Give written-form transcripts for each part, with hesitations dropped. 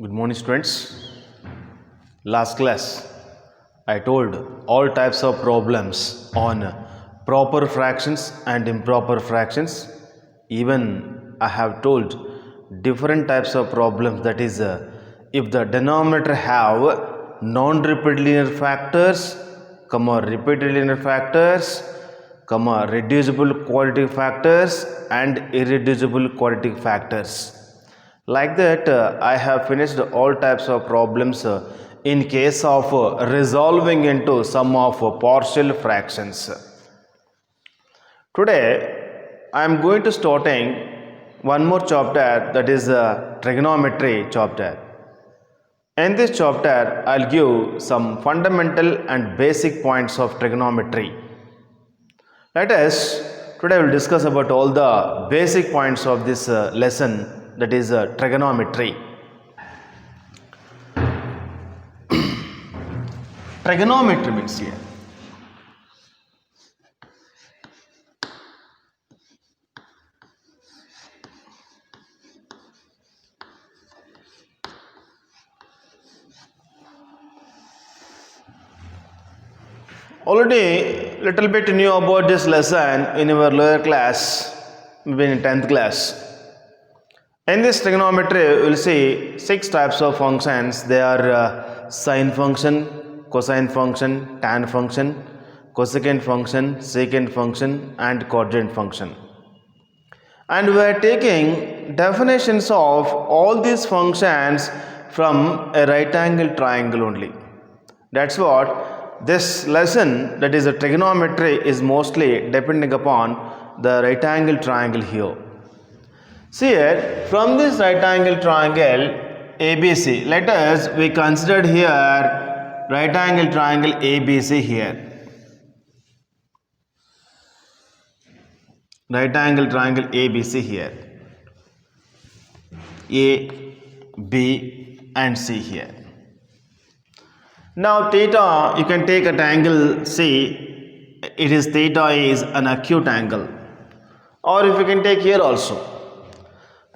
Good morning, students. Last class, I told all types of problems on proper fractions and improper fractions. Even I have told different types of problems, that is, if the denominator have non-repeated linear factors, repeated linear factors, reducible quadratic factors and irreducible quadratic factors. Like that, I have finished all types of problems in case of resolving into sum of partial fractions. Today, I am going to starting one more chapter, that is trigonometry chapter. In this chapter, I'll give some fundamental and basic points of trigonometry. Today we'll discuss about all the basic points of this lesson, that is trigonometry. Trigonometry means here. Already little bit knew about this lesson in our lower class, maybe in 10th class. In this trigonometry, we will see 6 types of functions. They are sine function, cosine function, tan function, cosecant function, secant function and cotangent function. And we are taking definitions of all these functions from a right angle triangle only. That's what this lesson, that is a trigonometry, is mostly depending upon the right angle triangle here. See here, from this right angle triangle ABC, let us we considered here right angle triangle ABC here. Right angle triangle ABC here. A, B and C here. Now theta, you can take an angle C, it is theta is an acute angle, or if you can take here also.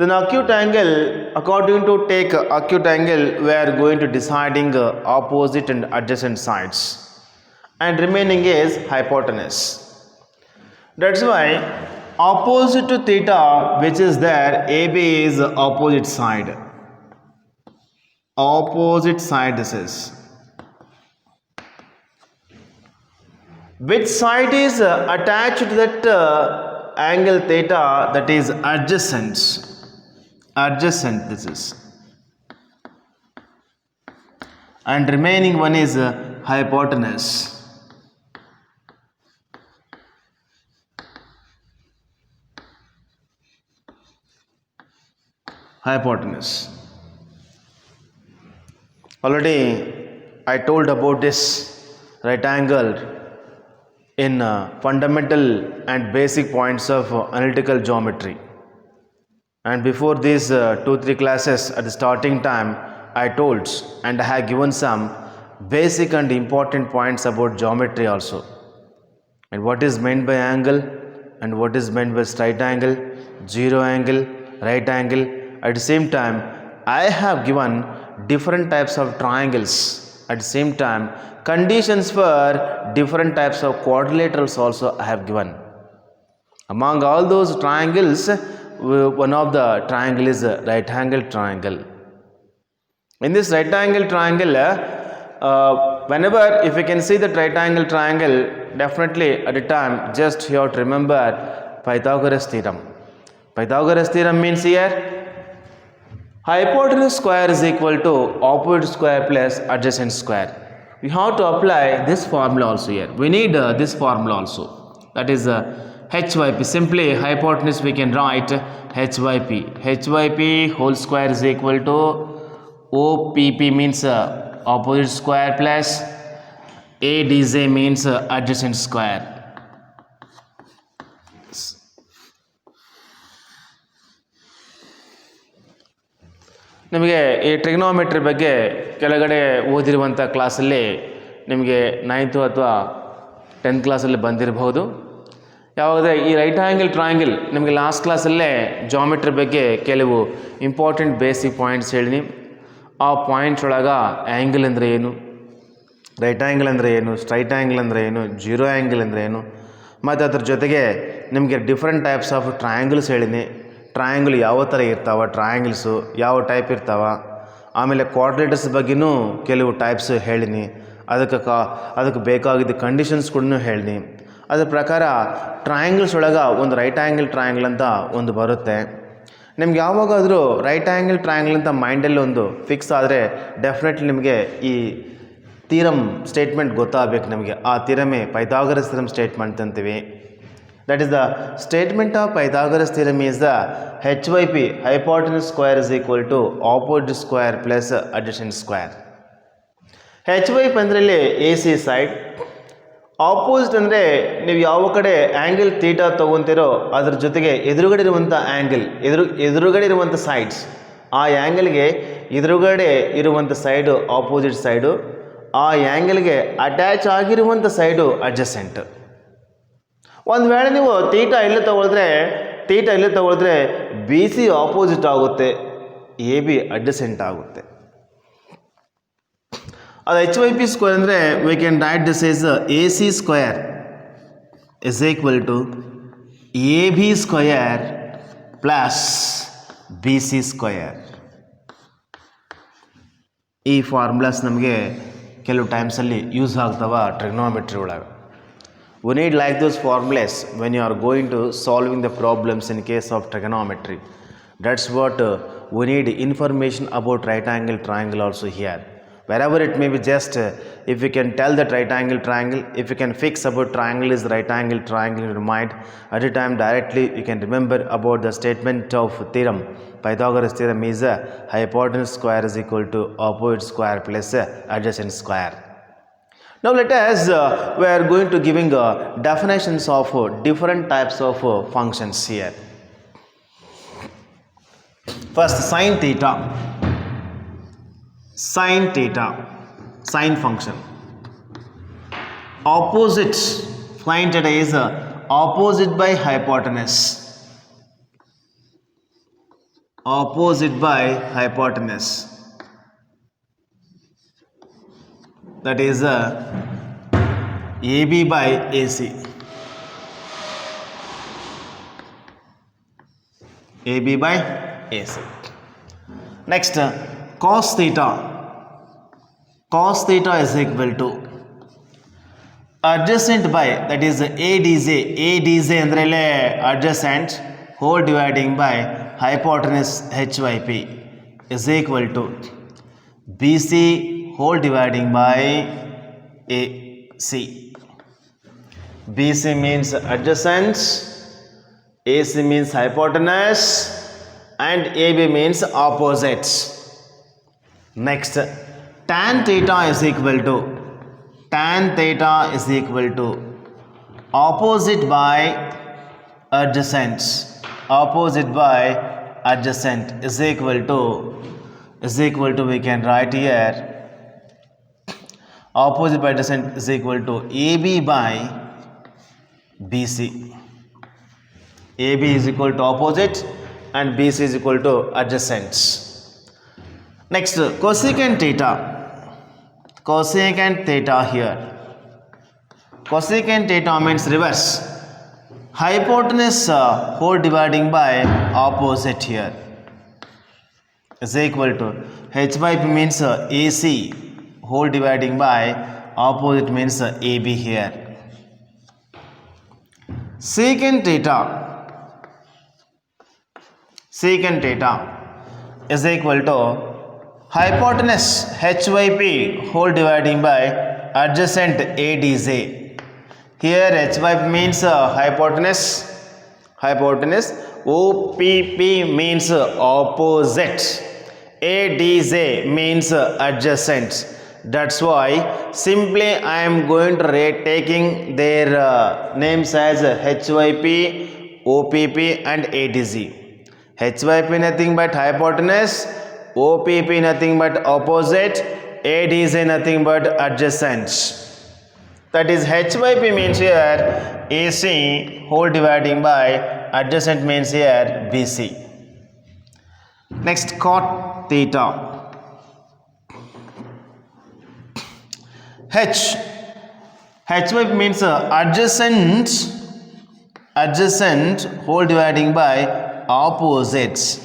Then acute angle, according to take acute angle, we are going to deciding opposite and adjacent sides, and remaining is hypotenuse. That's why opposite to theta, which is there, AB is opposite side. Opposite side this is. Which side is attached to that angle theta, that is adjacent. Adjacent this is. And remaining one is hypotenuse. Hypotenuse. Already I told about this right angle in fundamental and basic points of analytical geometry. And before these 2-3 classes, at the starting time, I told and I have given some basic and important points about geometry also. And what is meant by angle, and what is meant by straight angle, zero angle, right angle. At the same time, I have given different types of triangles. At the same time, conditions for different types of quadrilaterals also I have given. Among all those triangles, one of the triangle is a right angle triangle. In this right angle triangle, whenever if you can see the right angle triangle, definitely at the time just you have to remember Pythagoras theorem. Pythagoras theorem means here hypotenuse square is equal to opposite square plus adjacent square. We have to apply this formula also here. We need this formula also, that is HYP. Simply hypotenuse we can write HYP. HYP whole square is equal to OPP means opposite square plus ADJ means adjacent square. ನಿಮಗೆ ಈ trigonometry ಬಗ್ಗೆ ಕೆಳಗಡೆ ಓದಿರುವಂಥ ಕ್ಲಾಸಲ್ಲಿ ನಿಮಗೆ 9th ಅಥವಾ 10th ಕ್ಲಾಸಲ್ಲಿ ಬಂದಿರಬಹುದು. ಯಾವುದೇ ಈ ರೈಟ್ ಆ್ಯಂಗಲ್ ಟ್ರಯಾಂಗಲ್ ನಿಮಗೆ ಲಾಸ್ಟ್ ಕ್ಲಾಸಲ್ಲೇ ಜಾಮೆಟ್ರಿ ಬಗ್ಗೆ ಕೆಲವು ಇಂಪಾರ್ಟೆಂಟ್ ಬೇಸಿಕ್ ಪಾಯಿಂಟ್ಸ್ ಹೇಳಿನಿ. ಆ ಪಾಯಿಂಟ್ಸ್ ಒಳಗೆ ಆ್ಯಂಗಲ್ ಅಂದರೆ ಏನು, ರೈಟ್ ಆ್ಯಂಗಲ್ ಅಂದರೆ ಏನು, ಸ್ಟ್ರೈಟ್ ಆ್ಯಂಗಲ್ ಅಂದರೆ ಏನು, ಜೀರೋ ಆ್ಯಂಗಲ್ ಅಂದರೆ ಏನು, ಮತ್ತು ಅದ್ರ ಜೊತೆಗೆ ನಿಮಗೆ ಡಿಫ್ರೆಂಟ್ ಟೈಪ್ಸ್ ಆಫ್ ಟ್ರಯಾಂಗಲ್ಸ್ ಹೇಳಿನಿ. ಟ್ರಯಾಂಗಲ್ ಯಾವ ಥರ ಇರ್ತಾವೆ, ಟ್ರಯಾಂಗಲ್ಸು ಯಾವ ಟೈಪ್ ಇರ್ತಾವೆ, ಆಮೇಲೆ ಕ್ವಾಡ್ರೇಟರ್ಸ್ ಬಗ್ಗೆನೂ ಕೆಲವು ಟೈಪ್ಸ್ ಹೇಳಿನಿ. ಅದಕ್ಕೆ ಬೇಕಾಗಿದ್ದ ಕಂಡೀಷನ್ಸ್ ಕೂಡ ಹೇಳಿನಿ. ಅದ್ರ ಪ್ರಕಾರ ಟ್ರಯಾಂಗಲ್ಸ್ ಒಳಗೆ ಒಂದು ರೈಟ್ ಆ್ಯಂಗಲ್ ಟ್ರಯಾಂಗಲ್ ಅಂತ ಒಂದು ಬರುತ್ತೆ. ನಿಮ್ಗೆ ಯಾವಾಗಾದರೂ ರೈಟ್ ಆ್ಯಂಗಲ್ ಟ್ರಯಾಂಗಲ್ ಅಂತ ಮೈಂಡಲ್ಲಿ ಒಂದು ಫಿಕ್ಸ್ ಆದರೆ ಡೆಫಿನೆಟ್ಲಿ ನಿಮಗೆ ಈ ಥಿಯರಮ್ ಸ್ಟೇಟ್ಮೆಂಟ್ ಗೊತ್ತಾಗಬೇಕು. ನಮಗೆ ಆ ಥಿಯರಮೇ ಪೈಥಾಗರಸ್ ಥಿಯರಮ್ ಸ್ಟೇಟ್ಮೆಂಟ್ ಅಂತೀವಿ. That is the statement of Pythagoras theorem is the HYP hypotenuse square is equal to opposite square plus adjacent square. HYP ಅಂದರೆ ಇಲ್ಲಿ AC ಸೈಡ್, ಆಪೋಸಿಟ್ ಅಂದರೆ ನೀವು ಯಾವ ಕಡೆ ಆ್ಯಂಗಲ್ ಥೀಟಾ ತೊಗೊತೀರೋ ಅದ್ರ ಜೊತೆಗೆ ಎದುರುಗಡೆ ಇರುವಂಥ ಆ್ಯಂಗಲ್, ಎದುರುಗಡೆ ಇರುವಂಥ ಸೈಡ್ಸ್, ಆ ಆ್ಯಂಗಲ್ಗೆ ಎದುರುಗಡೆ ಇರುವಂಥ ಸೈಡು ಆಪೋಸಿಟ್ ಸೈಡು, ಆ ಆ್ಯಂಗಲ್ಗೆ ಅಟ್ಯಾಚ್ ಆಗಿರುವಂಥ ಸೈಡು ಅಡ್ಜಸೆಂಟ್. ಒಂದು ವೇಳೆ ನೀವು ಥೀಟಾ ಇಲ್ಲಿ ತಗೊಳಿದ್ರೆ BC ಆಪೋಸಿಟ್ ಆಗುತ್ತೆ, AB ಅಡ್ಜಸೆಂಟ್ ಆಗುತ್ತೆ. ಅದು HYP ಸ್ಕ್ವೇರ್ ಅಂದರೆ we can write this is AC square is equal to AB square plus BC square. ಈ ಫಾರ್ಮುಲಾಸ್ ನಮಗೆ ಕೆಲವು ಟೈಮ್ಸಲ್ಲಿ ಯೂಸ್ ಆಗ್ತವೆ ಟ್ರಿಗ್ನೋಮೆಟ್ರಿ ಒಳಗೆ. We need like those formulas when you are going to solving the problems in case of trigonometry. That's what we need information about right angle triangle also here. Wherever it may be, just if you can tell that right angle triangle, if you can fix about triangle is right angle triangle in your mind, at a time directly you can remember about the statement of theorem. Pythagoras theorem is hypotenuse square is equal to opposite square plus adjacent square. Now let us we are going to giving definitions of different types of functions here. First, sin theta. Sin theta, sin function. Opposite, sin theta is opposite by hypotenuse. Opposite by hypotenuse. That is AB by AC. AB by AC. Next, cos theta. Cos theta is equal to adjacent by, that is ADJ. ADJ andrele adjacent whole dividing by hypotenuse HYP is equal to BC whole dividing by AC. BC means adjacent, AC means hypotenuse, and AB means opposites. Next, tan theta is equal to opposite by adjacent. Opposite by adjacent is equal to we can write here opposite by adjacent is equal to AB by BC. AB is equal to opposite and BC is equal to adjacent. Next, cosecant theta. Cosecant theta here. Cosecant theta means reverse. Hypotenuse whole dividing by opposite here is equal to HYP means AC whole dividing by opposite means AB here. Secant theta is equal to hypotenuse HYP whole dividing by adjacent ADJ. Here HYP means hypotenuse, OPP means opposite, ADJ means adjacent. That's why simply I am going to taking their names as HYP, OPP and ADJ. HYP nothing but hypotenuse, OPP nothing but opposite, ADJ nothing but adjacent. That is HYP means here AC whole dividing by adjacent means here BC. Next, cot theta. H. HY means adjacent whole dividing by opposites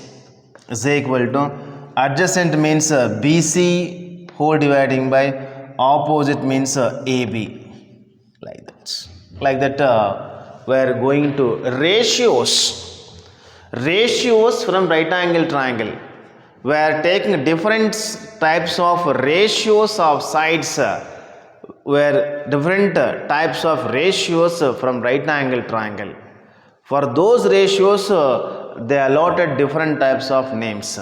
is equal to adjacent means BC whole dividing by opposite means AB, like that we are going to ratios from right angle triangle. We are taking different types of ratios of sides where different types of ratios from right angle triangle. For those ratios, they allotted different types of names.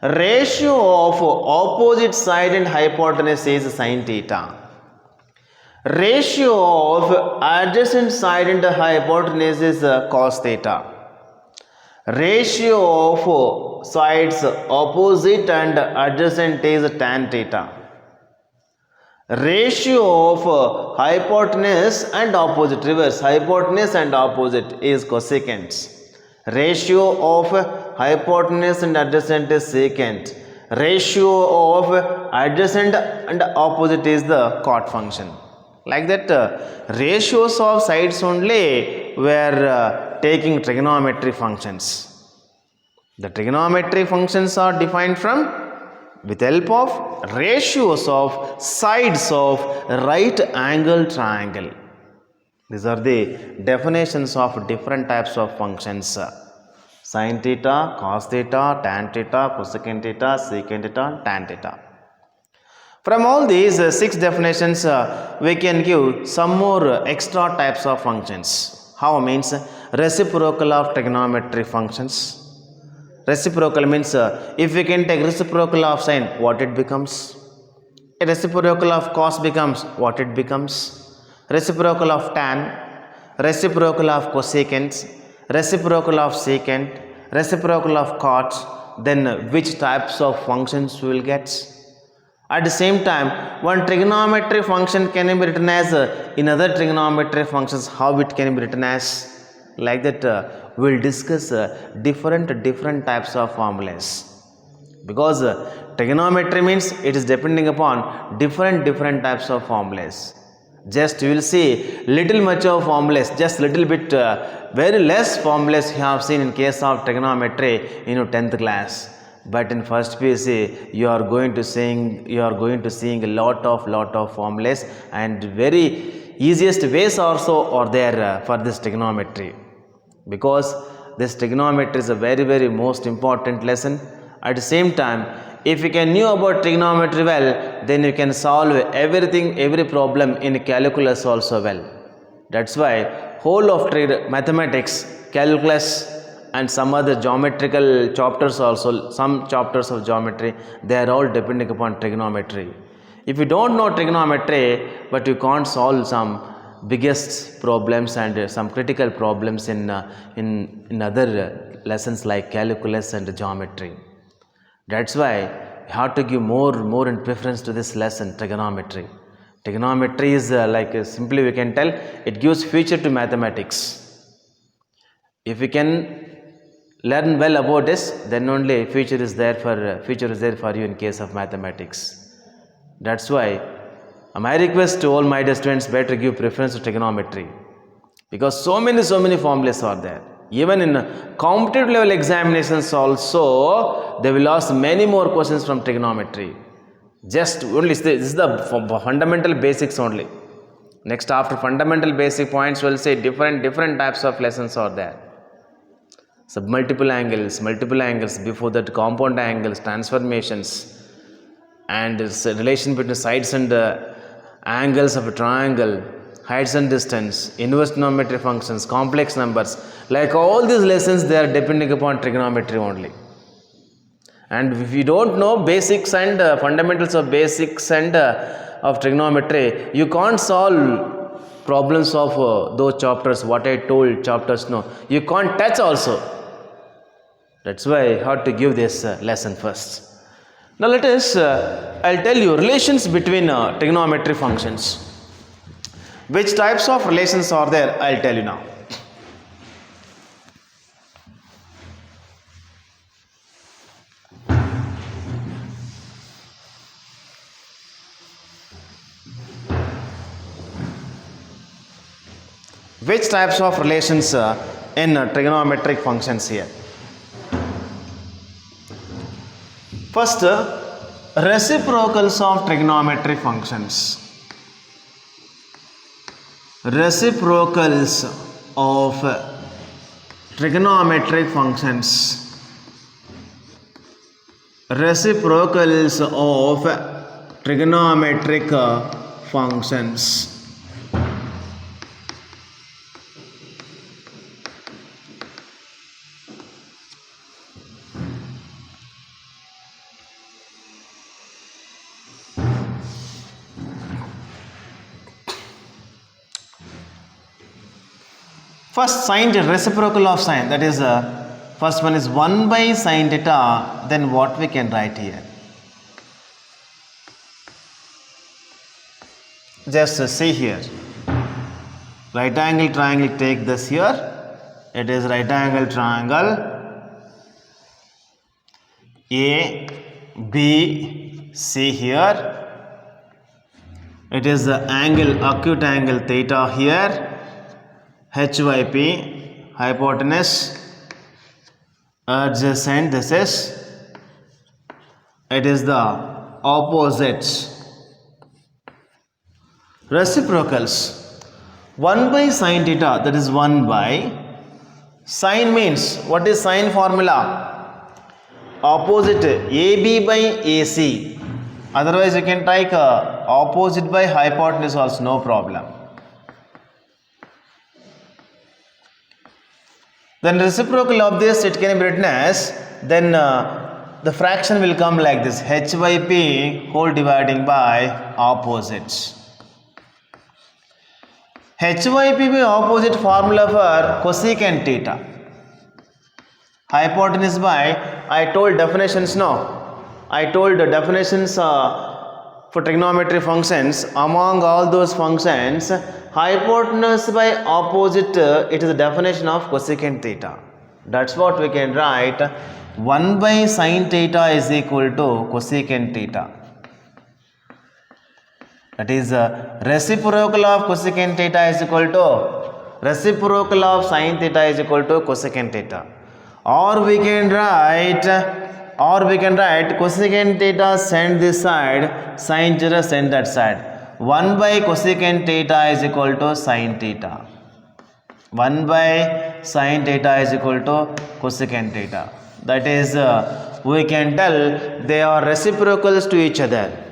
Ratio of opposite side and hypotenuse is sin theta. Ratio of adjacent side and hypotenuse is cos theta. Ratio of sides opposite and adjacent is tan theta. Ratio of hypotenuse and opposite, reverse, hypotenuse and opposite is cosecant. Ratio of hypotenuse and adjacent is secant. Ratio of adjacent and opposite is the cot function. Like that, ratios of sides only were taking trigonometry functions. The trigonometry functions are defined from with help of ratios of sides of right angle triangle. These are the definitions of different types of functions: sin theta, cos theta, tan theta, cosecant theta, secant theta, tan theta. From all these 6 definitions, we can give some more extra types of functions. How means reciprocal of trigonometry functions. Reciprocal means if we can take reciprocal of sin, what it becomes? A reciprocal of cos becomes what it becomes? Reciprocal of tan, reciprocal of cosecant, reciprocal of secant, reciprocal of cot, then which types of functions we will get? At the same time, one trigonometry function can be written as in other trigonometry functions, how it can be written as? Like that, we will discuss different types of formulas, because trigonometry means it is depending upon different types of formulas. Just you will see little much of formulas, just little bit very less formulas you have seen in case of trigonometry in your 10th class. But in first PUC you are going to seeing a lot of formulas, and very easiest ways also are there for this trigonometry, because this trigonometry is a very most important lesson. At the same time, if you can know about trigonometry well, then you can solve every problem in calculus also well. That's why whole of mathematics, calculus and some other geometrical chapters also, some chapters of geometry, they are all depending upon trigonometry. If you don't know trigonometry, but you can't solve some biggest problems and some critical problems in other lessons like calculus and geometry. That's why you have to give more in preference to this lesson, trigonometry. Trigonometry is simply we can tell it gives future to mathematics. If we can learn well about this, then only future is there for you in case of mathematics. That's why my request to all my dear students, better give preference to trigonometry, because so many formulas are there. Even in competitive level examinations also, they will ask many more questions from trigonometry. Just only this is the fundamental basics only. Next, after fundamental basic points, we will say different types of lessons are there. Multiple angles, before that compound angles, transformations, and relation between sides and angles of a triangle, heights and distance, inverse trigonometry functions, complex numbers, like all these lessons, they are depending upon trigonometry only. And if you don't know basics and fundamentals of basics and of trigonometry, you can't solve problems of those chapters, what I told chapters, no, you can't touch also. That's why I had to give this lesson first. Now let us, I'll tell you relations between trigonometry functions. Which types of relations are there, I'll tell you now. Which types of relations in trigonometric functions here? First, reciprocals of trigonometric functions. Reciprocals of trigonometric functions. Reciprocals of trigonometric functions. First, sine reciprocal of sine, that is first one is 1 by sine theta, then what we can write here? Just see here, right angle triangle, take this here, it is right angle triangle ABC here, it is the angle, acute angle theta here, HYP, hypotenuse, adjacent, this is, it is the opposites. Reciprocals, 1 by sine theta, that is 1 by, sine means, what is sine formula? Opposite AB by AC, otherwise you can take opposite by hypotenuse also, no problem. Then reciprocal of this, it can be written as, then the fraction will come like this, HYP whole dividing by opposites. HYP by opposite formula for cosecant theta. Hypotenuse by, I told definitions now. I told the definitions for trigonometry functions. Among all those functions, hypotenuse by opposite, it is the definition of cosecant theta. That's what we can write. 1 by sine theta is equal to cosecant theta. That is reciprocal of cosecant theta is equal to reciprocal of sine theta is equal to cosecant theta. Or we can write cosecant theta send this side, sine theta send that side. 1 by cosecant theta is equal to sine theta. 1 by sine theta is equal to cosecant theta. That is, we can tell they are reciprocals to each other.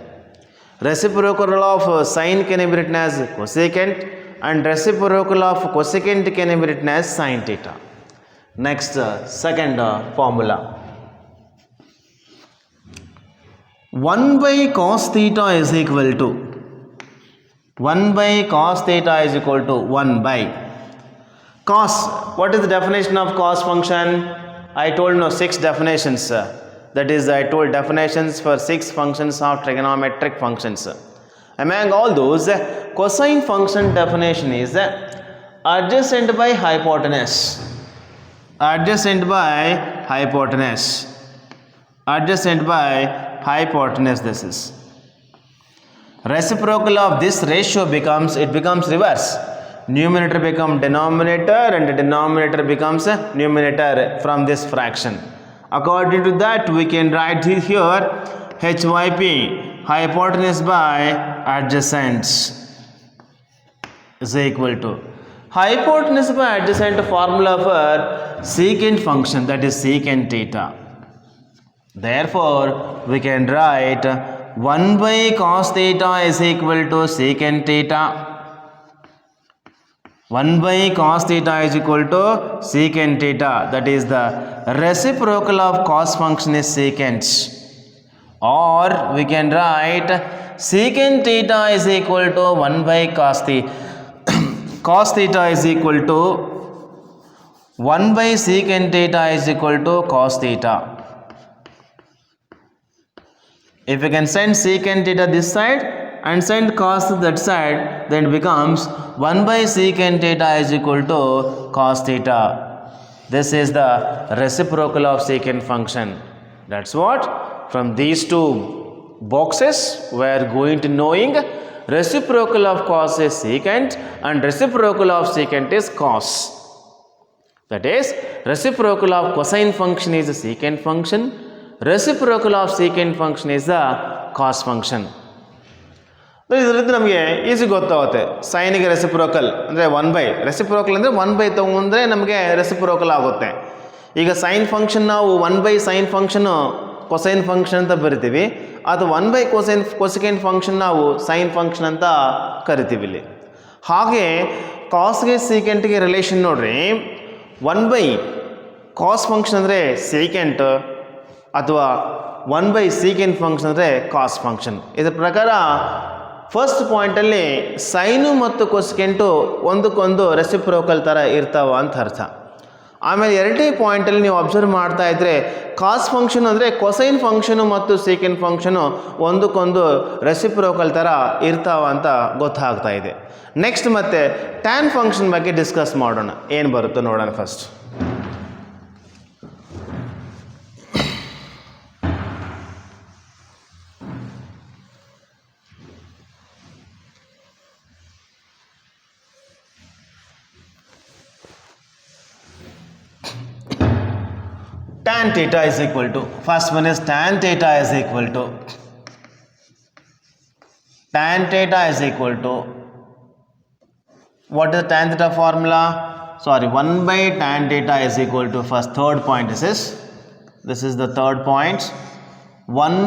Reciprocal of sine can be written as cosecant, and reciprocal of cosecant can be written as sine theta. Next, second formula. 1 by cos theta is equal to 1 by cos theta is equal to 1 by cos. What is the definition of cos function? I told no 6 definitions. That is, I told definitions for 6 functions of trigonometric functions. Among all those, cosine function definition is adjacent by hypotenuse. Adjacent by hypotenuse. Adjacent by hypotenuse, this is. Reciprocal of this ratio becomes reverse. Numerator becomes denominator and denominator becomes numerator from this fraction. According to that, we can write here HYP, hypotenuse by adjacents, is equal to hypotenuse by adjacent formula for secant function, that is secant theta. Therefore, we can write 1 by cos theta is equal to secant theta. 1 by cos theta is equal to secant theta. That is, the reciprocal of cos function is secant. Or we can write secant theta is equal to 1 by cos theta. Cos theta is equal to 1 by secant theta is equal to cos theta. If we can send secant theta this side and send cos that side, then it becomes 1 by secant theta is equal to cos theta. This is the reciprocal of secant function. That's what, from these two boxes we are going to knowing reciprocal of cos is secant and reciprocal of secant is cos. That is, reciprocal of cosine function is a secant function, reciprocal of secant function is a cos function. ಇದರಿಂದ ನಮಗೆ easy ಗೊತ್ತಾಗುತ್ತೆ. ಸೈನಿಗೆ reciprocal ಅಂದರೆ 1/, reciprocal ಅಂದರೆ 1/, ತಗೊಂಡ್ರೆ ನಮಗೆ reciprocal ಆಗುತ್ತೆ. ಈಗ sine function ನಾವು 1/, ಸೈನ್ ಫಂಕ್ಷನು ಕೊಸೈನ್ ಫಂಕ್ಷನ್ ಅಂತ ಬರಿತೀವಿ, ಅದು 1/, ಕೊಸೆಕೆಂಡ್ ಫಂಕ್ಷನ್ ನಾವು ಸೈನ್ ಫಂಕ್ಷನ್ ಅಂತ ಕರಿತೀವಿ ಇಲ್ಲಿ. ಹಾಗೆ ಕಾಸ್ಗೆ ಸೀಕೆಂಟ್ಗೆ ರಿಲೇಷನ್ ನೋಡ್ರಿ, 1/, ಕಾಸ್ ಫಂಕ್ಷನ್ ಅಂದರೆ ಸೀಕೆಂಟ್ ಅಥವಾ 1/, ಸೀಕೆಂಟ್ ಫಂಕ್ಷನ್ ಅಂದರೆ ಕಾಸ್ ಫಂಕ್ಷನ್. ಇದರ ಪ್ರಕಾರ ಫಸ್ಟ್ ಪಾಯಿಂಟಲ್ಲಿ ಸೈನು ಮತ್ತು ಕೊಸೆಕೆಂಟು ಒಂದಕ್ಕೊಂದು ರೆಸಿಪ್ರೋಕಲ್ ಥರ ಇರ್ತಾವ ಅಂತ ಅರ್ಥ. ಆಮೇಲೆ ಎರಡನೇ ಪಾಯಿಂಟಲ್ಲಿ ನೀವು ಅಬ್ಸರ್ವ್ ಮಾಡ್ತಾ ಇದ್ದರೆ ಕಾಸ್ ಫಂಕ್ಷನ್ ಅಂದರೆ ಕೊಸೈನ್ ಫಂಕ್ಷನು ಮತ್ತು ಸೀಕೆಂಟ್ ಫಂಕ್ಷನು ಒಂದಕ್ಕೊಂದು ರೆಸಿಪ್ರೋಕಲ್ ಥರ ಇರ್ತಾವ ಅಂತ ಗೊತ್ತಾಗ್ತಾ ಇದೆ. ನೆಕ್ಸ್ಟ್ ಮತ್ತೆ ಟ್ಯಾನ್ ಫಂಕ್ಷನ್ ಬಗ್ಗೆ ಡಿಸ್ಕಸ್ ಮಾಡೋಣ, ಏನು ಬರುತ್ತೋ ನೋಡೋಣ first. Tan theta is equal to, first one is tan theta is equal to, what is the tan theta formula? Sorry, 1/, tan theta is equal to, first third point this is the third point, 1/,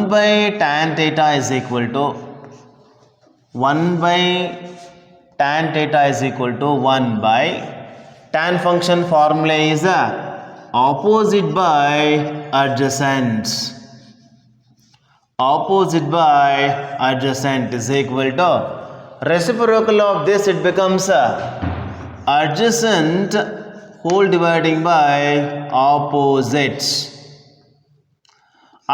tan theta is equal to 1/, tan theta is equal to 1/, tan function formula is a opposite by adjacent. Opposite by adjacent is equal to reciprocal of this, it becomes adjacent whole dividing by opposite.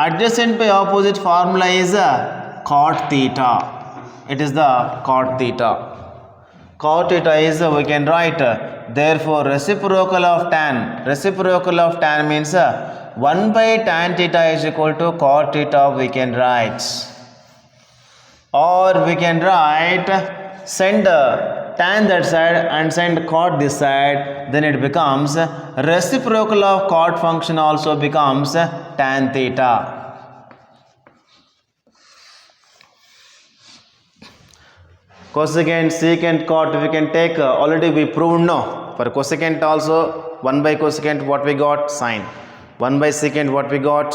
Adjacent by opposite formula is cot theta. It is the cot theta. Cot theta is, we can write, therefore reciprocal of tan means 1/, tan theta is equal to cot theta, we can write, or we can write send tan that side and send cot this side, then it becomes reciprocal of cot function also becomes tan theta. Cosecant, secant, cot we can take, already we proved no. For cosecant also 1/, cosecant what we got? Sine. 1/, secant what we got?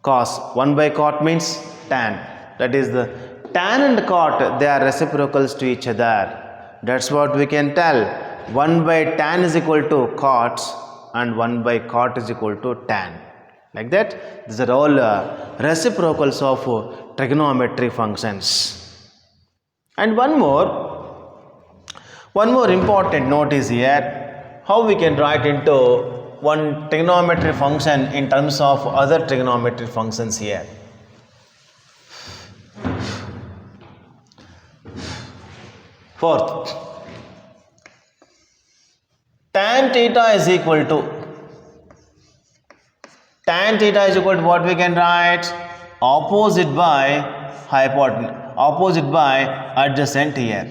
Cos. 1/, cot means tan. That is the tan and cot, they are reciprocals to each other. That's what we can tell. 1/, tan is equal to cot and 1/, cot is equal to tan. Like that, these are all reciprocals of trigonometry functions. And one more important note is here, how we can write into one trigonometry function in terms of other trigonometry functions here. Fourth, tan theta is equal to what we can write? Opposite by hypotenuse, opposite by adjacent here.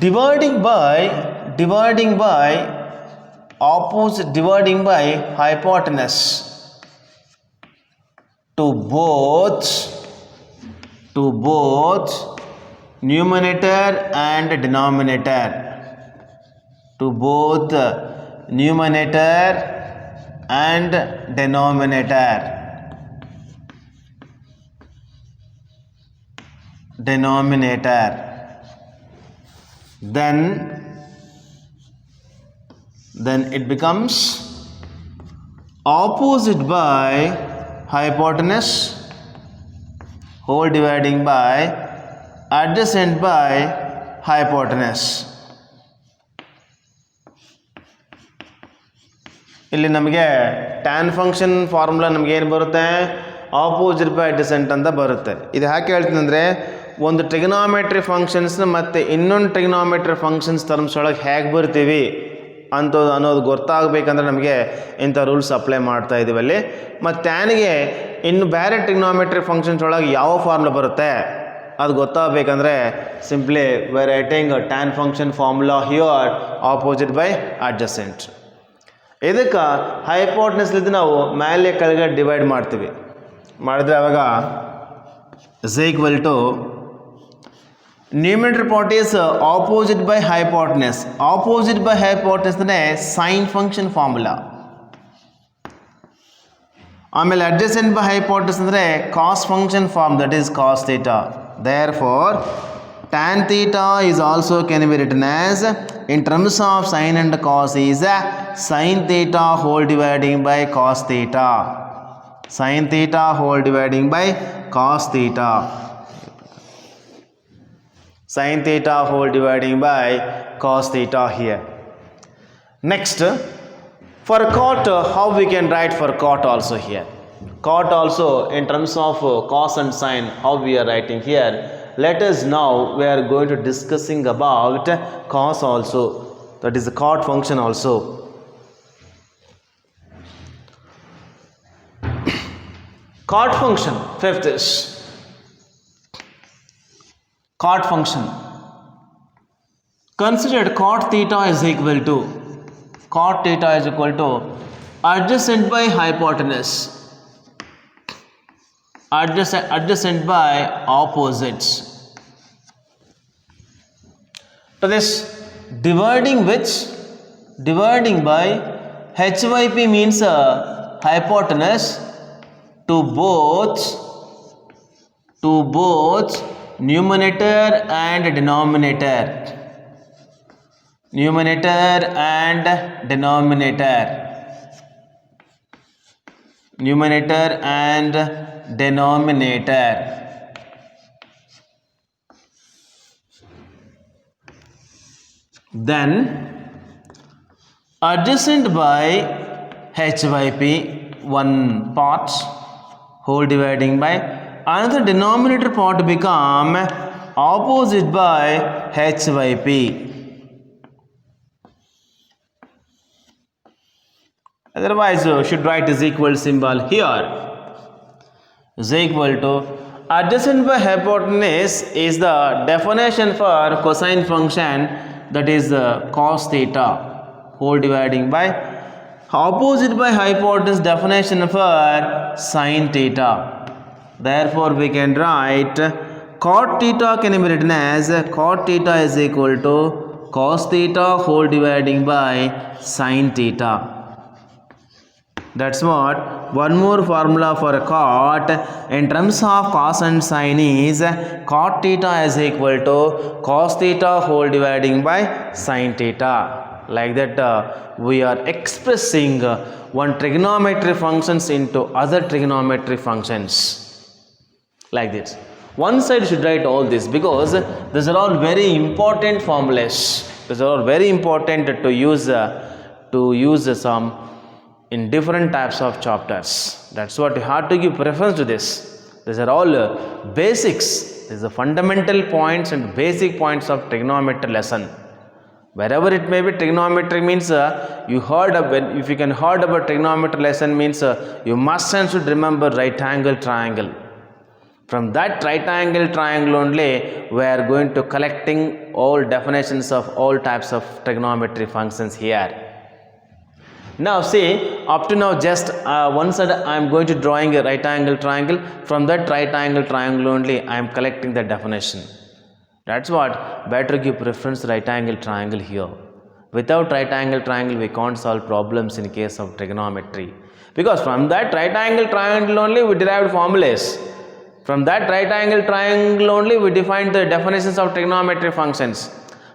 Dividing by opposite, dividing by hypotenuse to both numerator and denominator, to both numerator and denominator. Then it becomes opposite by hypotenuse whole dividing by adjacent by hypotenuse. ಇಲ್ಲಿ ನಮಗೆ tan function formula ನಮಗೆ ಏನು ಬರುತ್ತೆ? Opposite by adjacent ಅಂತ ಬರುತ್ತೆ. ಇದು ಯಾಕೆ ಹೇಳ್ತೀನಿ ಅಂದರೆ, ಒಂದು ಟ್ರಿಗನಾಮೆಟ್ರಿ ಫಂಕ್ಷನ್ಸ್ನ ಮತ್ತು ಇನ್ನೊಂದು ಟ್ರಿಗನಾಮೆಟ್ರಿ ಫಂಕ್ಷನ್ಸ್ ಟರ್ಮ್ಸ್ ಒಳಗೆ ಹೇಗೆ ಬರ್ತೀವಿ ಅನ್ನೋದು ಗೊತ್ತಾಗಬೇಕಂದ್ರೆ ನಮಗೆ ಇಂಥ ರೂಲ್ಸ್ ಅಪ್ಲೈ ಮಾಡ್ತಾ ಇದ್ದೀವಿ ಅಲ್ಲಿ. ಮತ್ತು ಟ್ಯಾನ್ಗೆ ಇನ್ನು ಬೇರೆ ಟ್ರಿಗ್ನೋಮೆಟ್ರಿ ಫಂಕ್ಷನ್ಸ್ ಒಳಗೆ ಯಾವ ಫಾರ್ಮುಲಾ ಬರುತ್ತೆ ಅದು ಗೊತ್ತಾಗಬೇಕಂದ್ರೆ simply we are writing tan function formula here opposite by adjacent. ಇದಕ್ಕೆ ಹೈಪೋಟೆನಸ್ಲಿದ್ದು ನಾವು ಮೇಲೆ ಕೆಳಗೆ ಡಿವೈಡ್ ಮಾಡ್ತೀವಿ. ಮಾಡಿದ್ರೆ ಅವಾಗ is equal to numerator part is opposite by hypotenuse. Opposite by hypotenuse ಅಂದರೆ ಸೈನ್ ಫಂಕ್ಷನ್ ಫಾರ್ಮುಲಾ. ಆಮೇಲೆ ಅಡ್ಜಸೆಂಟ್ ಬೈ ಹೈಪೋಟೆನಸ್ ಅಂದರೆ cos function form, that is cos theta. Therefore, tan theta is also can be written as, in terms of sin and cos, is sin theta whole dividing by cos theta. Sin theta whole dividing by cos theta. Sin theta whole dividing by cos theta here. Next, for cot, how we can write for cot also here. Cot also in terms of cos and sin, how we are writing here. Let us now, we are going to discussing about cos also, that is the cot function also. Cot function, fifth is cot function. Considered cot theta is equal to adjacent by hypotenuse, adjacent by opposites. To this, dividing by HYP means hypotenuse to both numerator and denominator. Numerator and denominator. Numerator and denominator. Then adjacent by HYP, one part whole dividing by another denominator part become opposite by HYP. Otherwise you should write is equal symbol here. Is equal to adjacent by hypotenuse is the definition for cosine function, that is cos theta whole dividing by opposite by hypotenuse definition for sin theta. Therefore we can write cot theta can be written as cot theta is equal to cos theta whole dividing by sin theta. That's what one more formula for a cot in terms of cos and sin is cot theta is equal to cos theta whole dividing by sin theta. Like that we are expressing one trigonometry functions into other trigonometry functions like this. One side should write all this because these are all very important formulas. These are all very important to use some in different types of chapters. That's what you have to give preference to this. These are all basics. These are fundamental points and basic points of trigonometry lesson. Wherever it may be, trigonometry means you heard of, if you can heard about trigonometry lesson means you must and should remember right angle triangle. From that right angle triangle only we are going to collecting all definitions of all types of trigonometry functions here. Now see, up to now just one side I am going to drawing a right angle triangle. From that right angle triangle only I am collecting the definition. That's what better give preference right angle triangle here. Without right angle triangle we can't solve problems in case of trigonometry, because from that right angle triangle only we derived formulas. From that right angle triangle only we defined the definitions of trigonometry functions.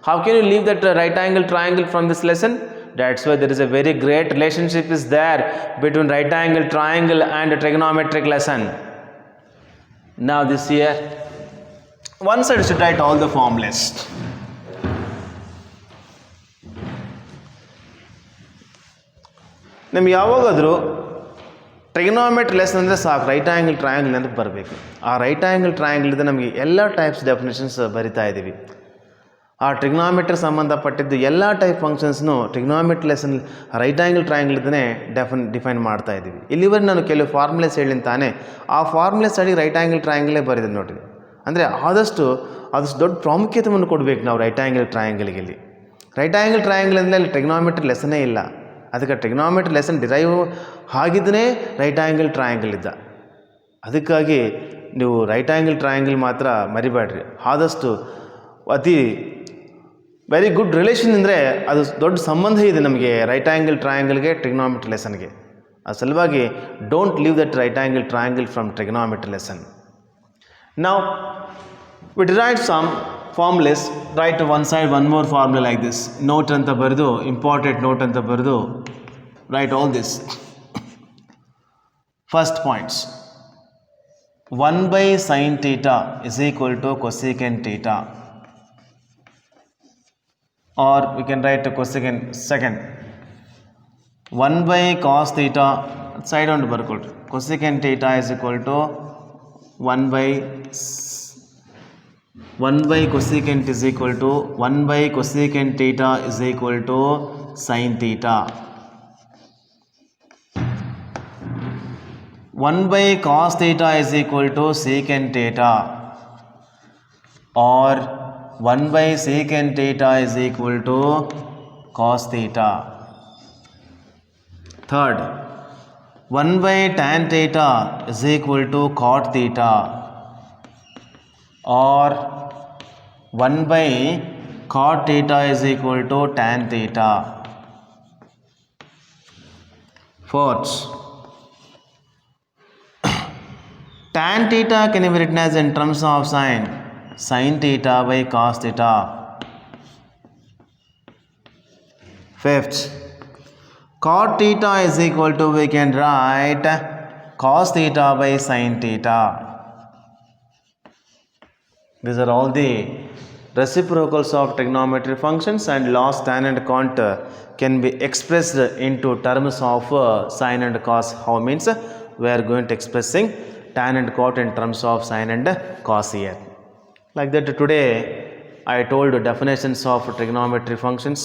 How can you leave that right angle triangle from this lesson? That's why there is a very great relationship is there between right angle triangle and a trigonometric lesson. Now this here, one side should write all the formulas. ನಿಮ್ಗೆ ಯಾವಾಗಾದರೂ ಟ್ರಿಗನೋಮೆಟ್ರಿ lesson ಅಂದರೆ ಸಾಕು right angle triangle ಅಂತ ಬರಬೇಕು. ಆ right angle triangle ಇದೆ ನಮಗೆ ಎಲ್ಲ ಟೈಪ್ಸ್ ಡೆಫಿನೇಷನ್ಸ್ ಬರಿತಾ ಇದ್ದೀವಿ. ಆ ಟ್ರಿಗ್ನಾಮೆಟ್ರಿ ಸಂಬಂಧಪಟ್ಟಿದ್ದು ಎಲ್ಲ ಟೈಪ್ ಫಂಕ್ಷನ್ಸ್ನು ಟ್ರಿಗ್ನಾಮೆಟ್ರಿ ಲೆಸನ್ ರೈಟ್ ಆ್ಯಂಗಲ್ ಟ್ರಯಾಂಗಲ್ದನೇ ಡಿಫೈನ್ ಮಾಡ್ತಾ ಇದ್ದೀವಿ. ಇಲ್ಲಿವರೆಗೆ ನಾನು ಕೆಲವು ಫಾರ್ಮುಲೇಸ್ ಹೇಳಿನ ತಾನೇ ಆ ಫಾರ್ಮುಲೇಸ್ ಅಡಿ ರೈಟ್ ಆ್ಯಂಗಲ್ ಟ್ರಯಾಂಗಲೇ ಬರೆದಿದೆ ನೋಡಿರಿ. ಅಂದರೆ ಆದಷ್ಟು ದೊಡ್ಡ ಪ್ರಾಮುಖ್ಯತೆಯನ್ನು ಕೊಡಬೇಕು ನಾವು ರೈಟ್ ಆ್ಯಂಗಲ್ ಟ್ರಯಾಂಗಲ್ಗೆ. ಇಲ್ಲಿ ರೈಟ್ ಆ್ಯಂಗಲ್ ಟ್ರಯಾಂಗಲ್ ಅಂದರೆ ಅಲ್ಲಿ ಟ್ರಿಗ್ನಾಮೆಟ್ರಿ ಲೆಸನ್ನೇ ಇಲ್ಲ. ಅದಕ್ಕೆ ಟ್ರಿಗ್ನಾಮೆಟ್ರಿ ಲೆಸನ್ ಡಿರೈವ್ ಆಗಿದ್ದನೇ ರೈಟ್ ಆ್ಯಂಗಲ್ ಟ್ರಯಾಂಗಲ್ ಇದ್ದ. ಅದಕ್ಕಾಗಿ ನೀವು ರೈಟ್ ಆ್ಯಂಗಲ್ ಟ್ರಯಾಂಗಲ್ ಮಾತ್ರ ಮರಿಬೇಡ್ರಿ. ಆದಷ್ಟು ಅತಿ ವೆರಿ ಗುಡ್ ರಿಲೇಷನ್ ಅಂದರೆ ಅದು ದೊಡ್ಡ ಸಂಬಂಧ ಇದೆ ನಮಗೆ ರೈಟ್ ಆ್ಯಂಗಲ್ ಟ್ರಯಾಂಗಲ್ಗೆ ಟ್ರಿಗ್ನಾಮೆಟ್ರಿ ಲೆಸನ್ಗೆ. ಆ ಸಲುವಾಗಿ don't leave that right angle triangle from trigonometry lesson. ನಾವು we derived some formulas. Write one side one more formula like this. Note anta ಬರೆದು important note anta ಬರೆದು write all this. First points. 1 by sin theta is equal to cosecant theta, or we can write cosecant second. 1 by cos theta side on ಬರ್ಕೊಳ್ರಿ. cosecant theta is equal to 1 by cosecant is equal to 1 by cosecant theta is equal to sin theta. 1 by cos theta is equal to secant theta, or 1 by secant theta is equal to cos theta. Third, 1 by tan theta is equal to cot theta, or 1 by cot theta is equal to tan theta. Fourth, tan theta can be written as in terms of sin theta by cos theta. Fifth, cot theta is equal to, we can write cos theta by sin theta. These are all the reciprocals of trigonometry functions, and loss tan and cot can be expressed into terms of sin and cos. How means we are going to expressing tan and cot in terms of sin and cos here. Like that today I told definitions of trigonometry functions,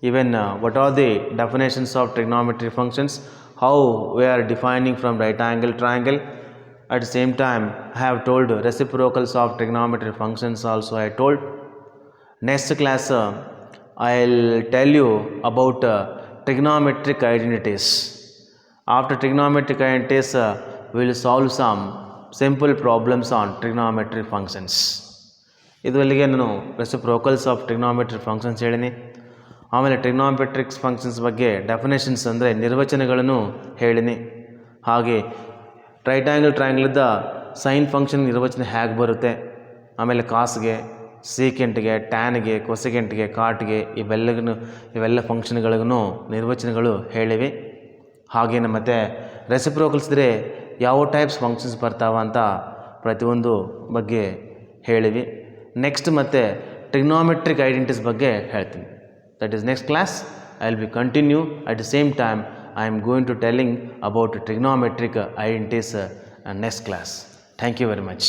even what are the definitions of trigonometry functions, how we are defining from right angle triangle. At the same time I have told reciprocals of trigonometry functions also I told. Next class I'll tell you about trigonometric identities. After trigonometric identities we will solve some simple problems on trigonometry functions. ಇದುವರೆಗೆ ನಾನು reciprocals of trigonometry functions ಹೇಳಿನಿ. ಆಮೇಲೆ ಟ್ರಿಗ್ನಾಮೆಟ್ರಿಕ್ಸ್ functions ಬಗ್ಗೆ definitions ಅಂದರೆ ನಿರ್ವಚನಗಳನ್ನು ಹೇಳಿನಿ. ಹಾಗೆ right angle ಟ್ರಯಾಂಗಲಿದ್ದ sine function ನಿರ್ವಚನ ಹೇಗೆ ಬರುತ್ತೆ, ಆಮೇಲೆ ಕಾಸ್ಗೆ, ಸೀಕೆಂಟ್ಗೆ, ಟ್ಯಾನ್ಗೆ, ಕೊಸೆಕೆಂಟ್ಗೆ, ಕಾಟ್ಗೆ ಇವೆಲ್ಲ ಫಂಕ್ಷನ್ಗಳಿಗೂ ನಿರ್ವಚನಗಳು ಹೇಳಿವಿ. ಹಾಗೇನು ಮತ್ತು ರೆಸಿಪ್ರೋಕಲ್ಸ್ ಇದ್ದರೆ ಯಾವ ಟೈಪ್ಸ್ ಫಂಕ್ಷನ್ಸ್ ಬರ್ತಾವ ಅಂತ ಪ್ರತಿಯೊಂದು ಬಗ್ಗೆ ಹೇಳಿವಿ. ನೆಕ್ಸ್ಟ್ ಮತ್ತು ಟ್ರಿಗ್ನೋಮೆಟ್ರಿಕ್ ಐಡೆಂಟಿಟೀಸ್ ಬಗ್ಗೆ ಹೇಳ್ತೀನಿ. That is next class. I will be continue. At the same time I am going to telling about trigonometric identities next class. Thank you very much.